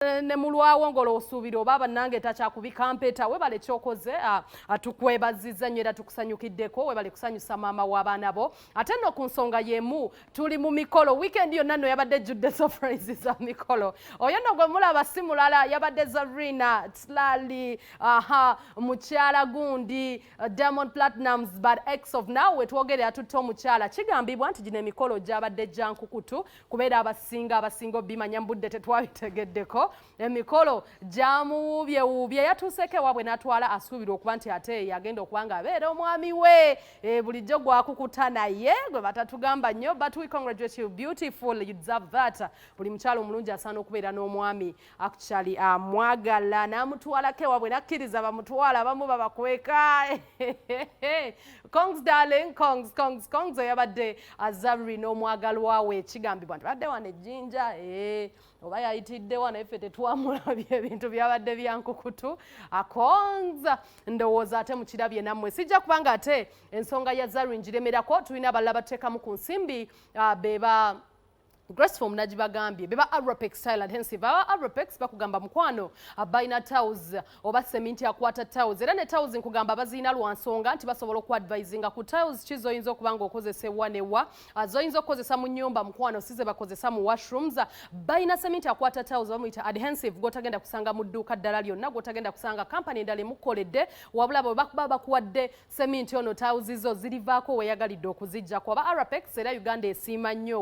ne mulwawo ngolo osuubira oba bannange takyakubika mpeta webale kyokoze tukwebaziza nnyo era tukusanyukiddeko webale kusanyusa maama w'abaana bo ate nno ku nsonga y'emu tuli mu mikolo weekend yonna nno yabadde ejjudde surprise za mikolo oyo nno gwe mulaba si mulala yabadde Zarina Tlali mukyala gundi Diamond Platnumz but ex of now wetwogere atutte omukyala kigambibwa nti gino emikolo gyabadde gyankukutu kubeera abasinga obimanya mbudde tetwabitegeddeko emikolo gyamuwuubyewuubye yatuuseko ewaabwe n'atwala asuubira okuba nti ate yagenda okuba ng'abeera omwami we bulijjo gwakukuta naye gwe batatugamba nnyo but we congratulate you beautiful you deserve that buli mukyalo omulungi asaana okubeera n'omwami actually amwagala n'amutwalako ewaabwe nakkiriza bamutwala abamu babakweka kongs darling kongs oyabadde Zari n'omwagalwa we kigambibwa nti badde wano ejjinja oba yayitidde wano effe tetwamulabye ebintu byabadde byankukutu kongs ndowooza ate mukirabye nammwe sijja kubanga ate ensonga ya Zari ngiremerako tulina abalala bateekamu ku nsimbi beba Graceful mnagibagambye beba Aropex style adhesive Aropex bakugamba mukwano abaina towels oba seminti akwata towels era ne towels nkugamba bazina lwansonga nti basobola ku advisinga ku towels chizo yinzo kubanga okozesewa newa azoyinzo okozesa mu nyumba mukwano size bakozesa mu washrooms baina seminti akwata towels bamuyita adhesive gotagenda kusanga mu dduuka ddala lyonna gotagenda kusanga company endala mukoledde wabula bakuba bakuwadde seminti ono towels zo zirivaako weyagalidde okuzijja kwa Aropex era Uganda esiima nnyo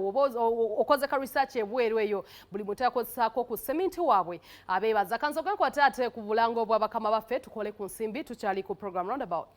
okozeka research ebweru eyo buli muntu akozesako ku seminti waabwe abeebaza kanzo kwenkwata ate ku bulango bw'abakama baffe tukole ku nsimbi tukyali ku program roundabout